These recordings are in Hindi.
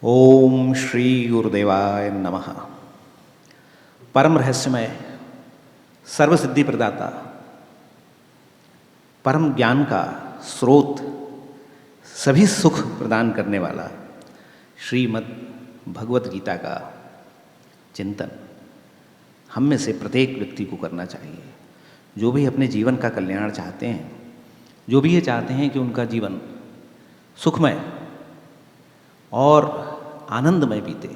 ओम श्री गुरुदेवाय नमः। परम रहस्यमय, सर्वसिद्धि प्रदाता, परम ज्ञान का स्रोत, सभी सुख प्रदान करने वाला श्रीमद् भगवत गीता का चिंतन हम में से प्रत्येक व्यक्ति को करना चाहिए। जो भी अपने जीवन का कल्याण चाहते हैं, जो भी ये चाहते हैं कि उनका जीवन सुखमय और आनंदमय बीते,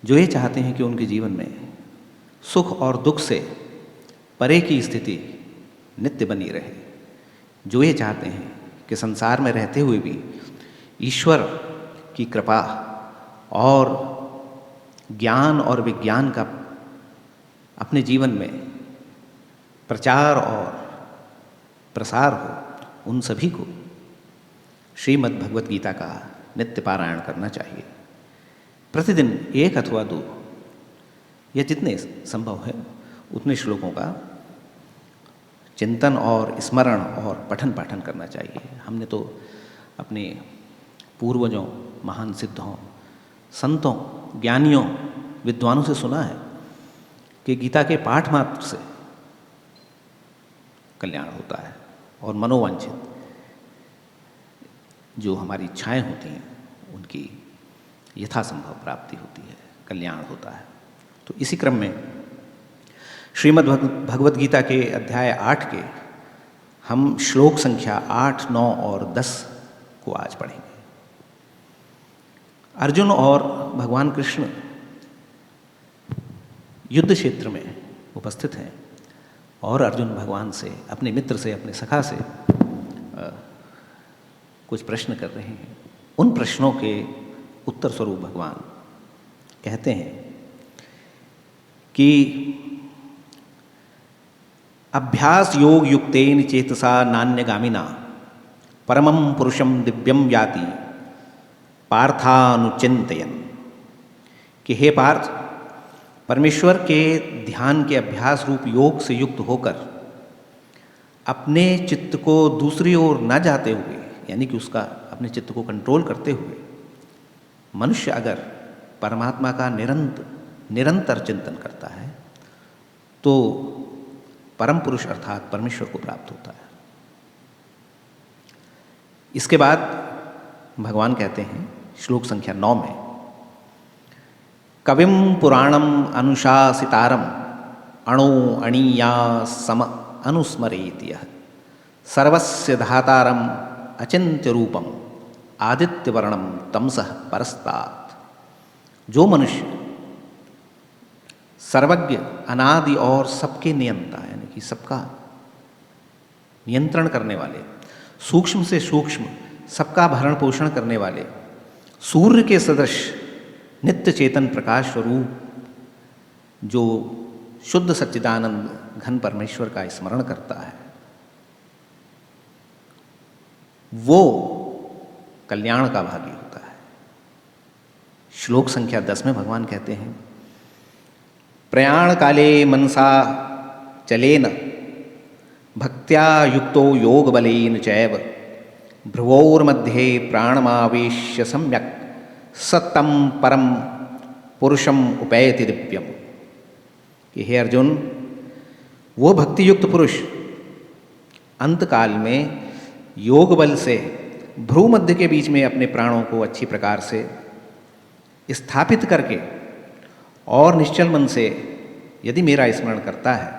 जो ये चाहते हैं कि उनके जीवन में सुख और दुख से परे की स्थिति नित्य बनी रहे, जो ये चाहते हैं कि संसार में रहते हुए भी ईश्वर की कृपा और ज्ञान और विज्ञान का अपने जीवन में प्रचार और प्रसार हो, उन सभी को श्रीमद् भगवत गीता का नित्य पारायण करना चाहिए। प्रतिदिन एक अथवा दो या जितने संभव है उतने श्लोकों का चिंतन और स्मरण और पठन पाठन करना चाहिए। हमने तो अपने पूर्वजों, महान सिद्धों, संतों, ज्ञानियों, विद्वानों से सुना है कि गीता के पाठ मात्र से कल्याण होता है और मनोवांछित जो हमारी इच्छाएं होती हैं उनकी यथासंभव प्राप्ति होती है, कल्याण होता है। तो इसी क्रम में श्रीमद् भगवत गीता के अध्याय 8 के हम श्लोक संख्या 8, 9 और 10 को आज पढ़ेंगे। अर्जुन और भगवान कृष्ण युद्ध क्षेत्र में उपस्थित हैं और अर्जुन भगवान से, अपने मित्र से, अपने सखा से कुछ प्रश्न कर रहे हैं। उन प्रश्नों के उत्तर स्वरूप भगवान कहते हैं कि अभ्यास योग युक्तेन चेतसा नान्यगामिना परमं पुरुषं दिव्यं याति पार्थानुचिंतयन्, कि हे पार्थ, परमेश्वर के ध्यान के अभ्यास रूप योग से युक्त होकर अपने चित्त को दूसरी ओर न जाते हुए, यानी कि उसका अपने चित्त को कंट्रोल करते हुए मनुष्य अगर परमात्मा का निरंतर चिंतन करता है तो परम पुरुष अर्थात परमेश्वर को प्राप्त होता है। इसके बाद भगवान कहते हैं श्लोक संख्या 9 में, कविम पुराणम अनुशासितारम अणो अणीया सम अनुस्मरेति यः सर्वस्य धातारम अचिंत्य रूपम आदित्य वर्णम तमसः परस्तात्। जो मनुष्य सर्वज्ञ, अनादि और सबके नियंता, यानी कि सबका नियंत्रण करने वाले, सूक्ष्म से सूक्ष्म सबका भरण पोषण करने वाले, सूर्य के सदृश नित्य चेतन प्रकाश स्वरूप जो शुद्ध सच्चिदानंद घन परमेश्वर का स्मरण करता है, वो कल्याण का भागी होता है। श्लोक संख्या 10 में भगवान कहते हैं, प्रयाण काले मनसा चलेन भक्त्या युक्तो योग बलेन चैव भ्रुवोर्मध्ये प्राणमावेश्य सम्यक सत्तम परम पुरुषम उपैति दिव्यम, कि हे अर्जुन, वो भक्ति युक्त पुरुष अंतकाल में योग बल से भ्रू मध्य के बीच में अपने प्राणों को अच्छी प्रकार से स्थापित करके और निश्चल मन से यदि मेरा स्मरण करता है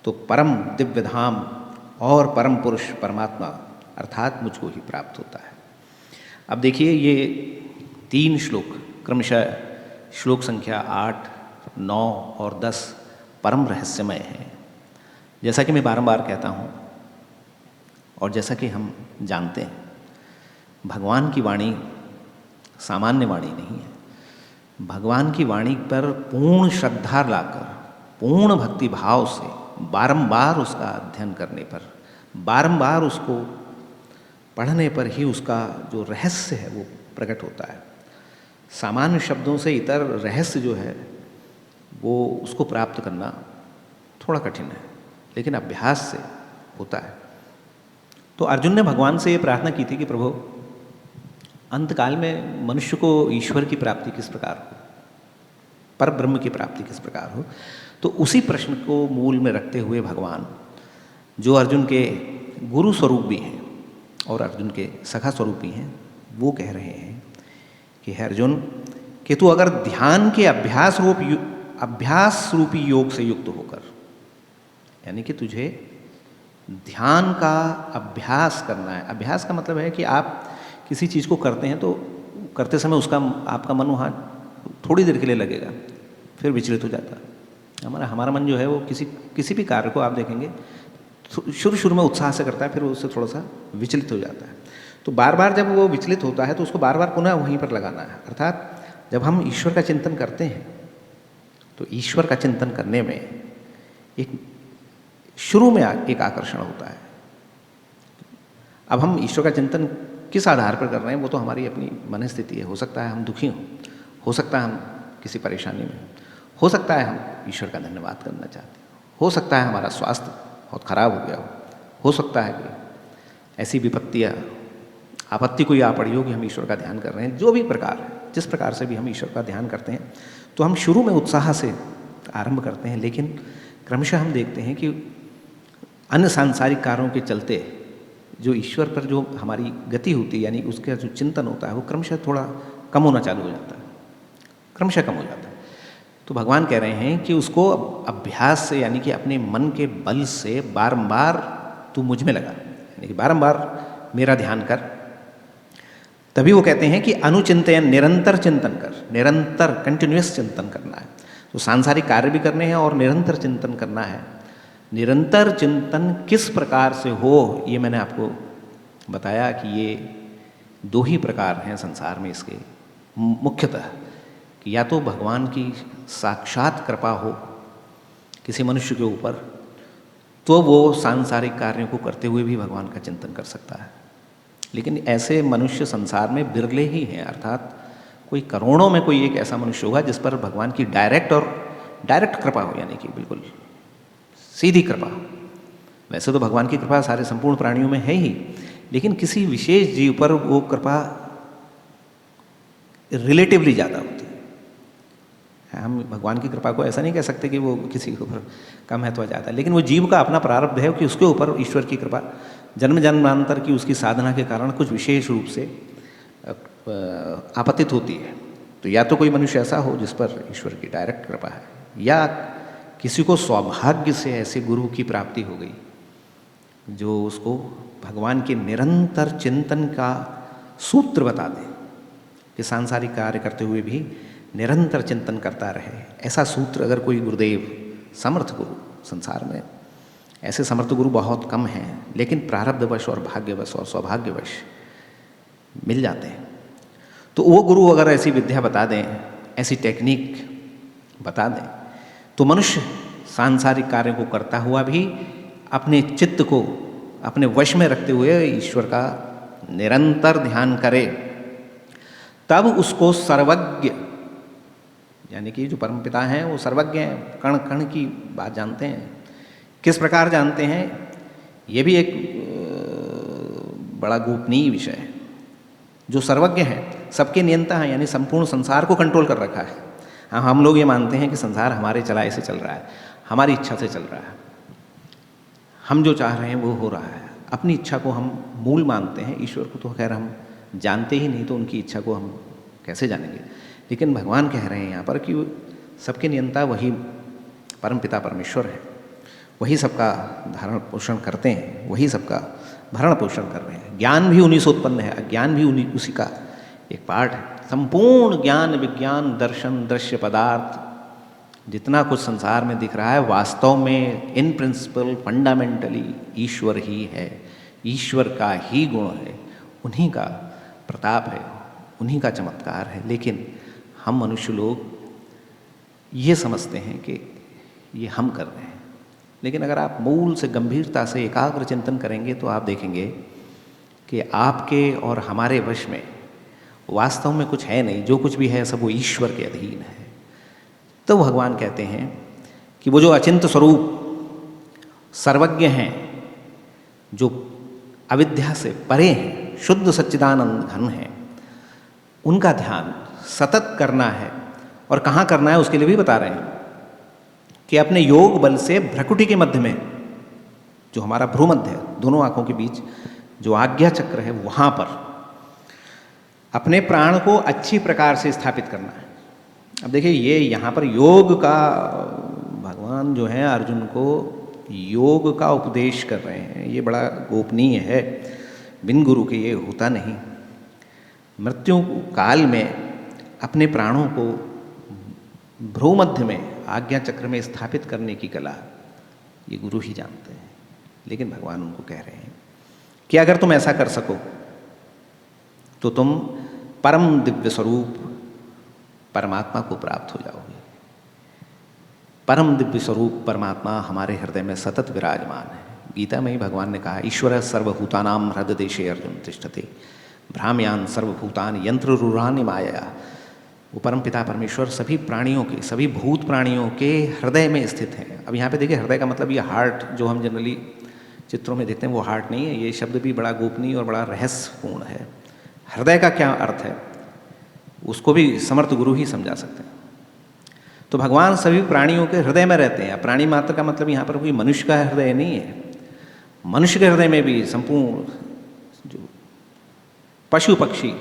तो परम दिव्य धाम और परम पुरुष परमात्मा अर्थात मुझको ही प्राप्त होता है। अब देखिए, ये 3 श्लोक क्रमशः श्लोक संख्या 8, 9 और 10 परम रहस्यमय हैं। जैसा कि मैं बारंबार कहता हूँ और जैसा कि हम जानते हैं, भगवान की वाणी सामान्य वाणी नहीं है। भगवान की वाणी पर पूर्ण श्रद्धा लाकर, पूर्ण भक्ति भाव से बारंबार उसका अध्ययन करने पर, बारंबार उसको पढ़ने पर ही उसका जो रहस्य है वो प्रकट होता है। सामान्य शब्दों से इतर रहस्य जो है वो उसको प्राप्त करना थोड़ा कठिन है, लेकिन अभ्यास से होता है। तो अर्जुन ने भगवान से ये प्रार्थना की थी कि प्रभु, अंतकाल में मनुष्य को ईश्वर की प्राप्ति किस प्रकार हो, पर ब्रह्म की प्राप्ति किस प्रकार हो, तो उसी प्रश्न को मूल में रखते हुए भगवान, जो अर्जुन के गुरु स्वरूप भी हैं और अर्जुन के सखा स्वरूप भी हैं, वो कह रहे हैं कि हे अर्जुन, कि तू अगर ध्यान के अभ्यास रूपी योग से युक्त होकर, यानी कि तुझे ध्यान का अभ्यास करना है। अभ्यास का मतलब है कि आप किसी चीज़ को करते हैं तो करते समय उसका आपका मन वहाँ थोड़ी देर के लिए लगेगा, फिर विचलित हो जाता है। हमारा मन जो है वो किसी भी कार्य को आप देखेंगे शुरू में उत्साह से करता है, फिर उससे थोड़ा सा विचलित हो जाता है। तो बार बार जब वो विचलित होता है तो उसको बार बार पुनः वहीं पर लगाना है। अर्थात जब हम ईश्वर का चिंतन करते हैं तो ईश्वर का चिंतन करने में एक शुरू में एक आकर्षण होता है। अब हम ईश्वर का चिंतन किस आधार पर कर रहे हैं वो तो हमारी अपनी मन स्थिति है। हो सकता है हम दुखी हों, हो सकता है हम किसी परेशानी में, हो सकता है हम ईश्वर का धन्यवाद करना चाहते हैं, हो सकता है हमारा स्वास्थ्य बहुत खराब हो गया हो सकता है कि ऐसी विपत्तियाँ आपत्ति कोई आ पड़ी हो कि हम ईश्वर का ध्यान कर रहे हैं। जो भी प्रकार है, जिस प्रकार से भी हम ईश्वर का ध्यान करते हैं तो हम शुरू में उत्साह से आरंभ करते हैं, लेकिन क्रमशः हम देखते हैं कि अन्य सांसारिक कार्यों के चलते जो ईश्वर पर जो हमारी गति होती है, यानी उसका जो चिंतन होता है, वो क्रमशः थोड़ा कम होना चालू हो जाता है, क्रमशः कम हो जाता है। तो भगवान कह रहे हैं कि उसको अभ्यास से, यानी कि अपने मन के बल से बारंबार तू मुझ में लगा, यानी कि बारंबार मेरा ध्यान कर। तभी वो कहते हैं कि अनुचिंतन, निरंतर चिंतन कर, निरंतर कंटिन्यूअस चिंतन करना है। तो सांसारिक कार्य भी करने हैं और निरंतर चिंतन करना है। निरंतर चिंतन किस प्रकार से हो, ये मैंने आपको बताया कि ये दो ही प्रकार हैं संसार में इसके मुख्यतः, कि या तो भगवान की साक्षात कृपा हो किसी मनुष्य के ऊपर, तो वो सांसारिक कार्यों को करते हुए भी भगवान का चिंतन कर सकता है। लेकिन ऐसे मनुष्य संसार में बिरले ही हैं, अर्थात कोई करोड़ों में कोई एक ऐसा मनुष्य होगा जिस पर भगवान की डायरेक्ट कृपा हो, यानी कि बिल्कुल सीधी कृपा। वैसे तो भगवान की कृपा सारे संपूर्ण प्राणियों में है ही, लेकिन किसी विशेष जीव पर वो कृपा रिलेटिवली ज़्यादा होती है। हम भगवान की कृपा को ऐसा नहीं कह सकते कि वो किसी के ऊपर कम है तो ज़्यादा, लेकिन वो जीव का अपना प्रारब्ध है कि उसके ऊपर ईश्वर की कृपा जन्म जन्मांतर की उसकी साधना के कारण कुछ विशेष रूप से आपतित होती है। तो या तो कोई मनुष्य ऐसा हो जिस पर ईश्वर की डायरेक्ट कृपा है, या किसी को सौभाग्य से ऐसे गुरु की प्राप्ति हो गई जो उसको भगवान के निरंतर चिंतन का सूत्र बता दे, कि सांसारिक कार्य करते हुए भी निरंतर चिंतन करता रहे। ऐसा सूत्र अगर कोई गुरुदेव, समर्थ गुरु, संसार में ऐसे समर्थ गुरु बहुत कम हैं, लेकिन प्रारब्धवश और भाग्यवश और सौभाग्यवश मिल जाते हैं। तो वो गुरु अगर ऐसी विद्या बता दें, ऐसी टेक्निक बता दें, तो मनुष्य सांसारिक कार्यों को करता हुआ भी अपने चित्त को अपने वश में रखते हुए ईश्वर का निरंतर ध्यान करे, तब उसको सर्वज्ञ, यानी कि जो परमपिता हैं वो सर्वज्ञ हैं, कण कण की बात जानते हैं। किस प्रकार जानते हैं, ये भी एक बड़ा गोपनीय विषय है। जो सर्वज्ञ हैं, सबके नियंता हैं, यानी संपूर्ण संसार को कंट्रोल कर रखा है। हाँ, हम लोग ये मानते हैं कि संसार हमारे चलाए से चल रहा है, हमारी इच्छा से चल रहा है, हम जो चाह रहे हैं वो हो रहा है। अपनी इच्छा को हम मूल मानते हैं, ईश्वर को तो खैर हम जानते ही नहीं, तो उनकी इच्छा को हम कैसे जानेंगे। लेकिन भगवान कह रहे हैं यहाँ पर कि सबके नियंता वही परमपिता परमेश्वर है, वही सबका धारण पोषण करते हैं, वही सबका भरण पोषण कर रहे हैं। ज्ञान भी उन्हीं से उत्पन्न है, अज्ञान भी उसी का एक पार्ट है। संपूर्ण ज्ञान, विज्ञान, दर्शन, दृश्य पदार्थ, जितना कुछ संसार में दिख रहा है, वास्तव में इन प्रिंसिपल फंडामेंटली ईश्वर ही है, ईश्वर का ही गुण है, उन्हीं का प्रताप है, उन्हीं का चमत्कार है। लेकिन हम मनुष्य लोग ये समझते हैं कि ये हम कर रहे हैं। लेकिन अगर आप मूल से गंभीरता से एकाग्र चिंतन करेंगे तो आप देखेंगे कि आपके और हमारे वश में वास्तव में कुछ है नहीं, जो कुछ भी है सब वो ईश्वर के अधीन है। तो भगवान कहते हैं कि वो जो अचिंत्य स्वरूप सर्वज्ञ हैं, जो अविद्या से परे हैं, शुद्ध सच्चिदानंद घन हैं, उनका ध्यान सतत करना है। और कहाँ करना है उसके लिए भी बता रहे हैं कि अपने योग बल से भ्रकुटी के मध्य में, जो हमारा भ्रूमध्य है, दोनों आंखों के बीच जो आज्ञा चक्र है, वहाँ पर अपने प्राण को अच्छी प्रकार से स्थापित करना है। अब देखिए, ये यहाँ पर योग का, भगवान जो है अर्जुन को योग का उपदेश कर रहे हैं। ये बड़ा गोपनीय है, बिन गुरु के ये होता नहीं। मृत्यु काल में अपने प्राणों को भ्रूमध्य में आज्ञा चक्र में स्थापित करने की कला ये गुरु ही जानते हैं। लेकिन भगवान उनको कह रहे हैं कि अगर तुम ऐसा कर सको तो तुम परम दिव्य स्वरूप परमात्मा को प्राप्त हो जाओगे। परम दिव्य स्वरूप परमात्मा हमारे हृदय में सतत विराजमान है। गीता में ही भगवान ने कहा, ईश्वर सर्वभूतानां हृदय देशे अर्जुन तिष्ठति भ्राम्यान सर्वभूतानि यंत्र रूरानि माया। वो परम पिता परमेश्वर सभी प्राणियों के, सभी भूत प्राणियों के हृदय में स्थित हैं। अब यहाँ पे देखिए, हृदय का मतलब ये हार्ट जो हम जनरली चित्रों में देखते हैं वो हार्ट नहीं है। ये शब्द भी बड़ा गोपनीय और बड़ा रहस्यपूर्ण है। हृदय का क्या अर्थ है उसको भी समर्थ गुरु ही समझा सकते हैं। तो भगवान सभी प्राणियों के हृदय में रहते हैं। प्राणी मात्र का मतलब यहाँ पर कोई मनुष्य का हृदय नहीं है। मनुष्य के हृदय में भी, संपूर्ण जो पशु पक्षी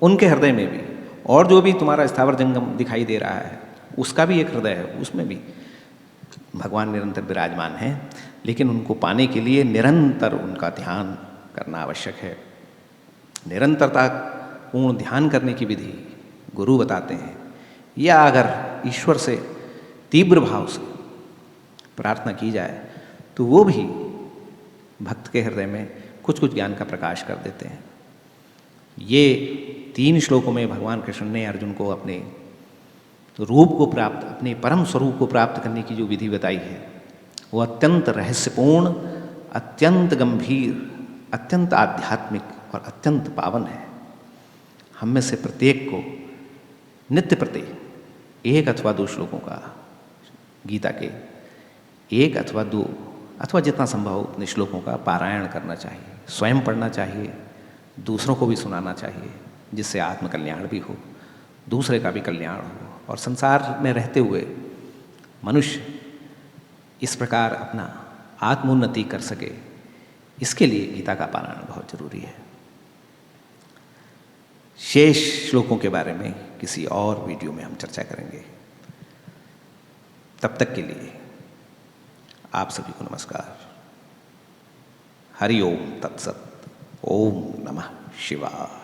उनके हृदय में भी, और जो भी तुम्हारा स्थावर जंगम दिखाई दे रहा है उसका भी एक हृदय है, उसमें भी भगवान निरंतर विराजमान हैं। लेकिन उनको पाने के लिए निरंतर उनका ध्यान करना आवश्यक है। निरंतरता पूर्ण ध्यान करने की विधि गुरु बताते हैं, या अगर ईश्वर से तीव्र भाव से प्रार्थना की जाए तो वो भी भक्त के हृदय में कुछ कुछ ज्ञान का प्रकाश कर देते हैं। ये 3 श्लोकों में भगवान कृष्ण ने अर्जुन को अपने रूप को प्राप्त, अपने परम स्वरूप को प्राप्त करने की जो विधि बताई है वो अत्यंत रहस्यपूर्ण, अत्यंत गंभीर, अत्यंत आध्यात्मिक और अत्यंत पावन है। हम में से प्रत्येक को नित्य प्रति 1 अथवा 2 श्लोकों का, गीता के 1 अथवा 2 अथवा जितना संभव उतने श्लोकों का पारायण करना चाहिए। स्वयं पढ़ना चाहिए, दूसरों को भी सुनाना चाहिए, जिससे आत्मकल्याण भी हो, दूसरे का भी कल्याण हो, और संसार में रहते हुए मनुष्य इस प्रकार अपना आत्मोन्नति कर सके। इसके लिए गीता का पारायण बहुत जरूरी है। शेष श्लोकों के बारे में किसी और वीडियो में हम चर्चा करेंगे। तब तक के लिए आप सभी को नमस्कार। हरि ओम तत्सत। ओम नमः शिवाय।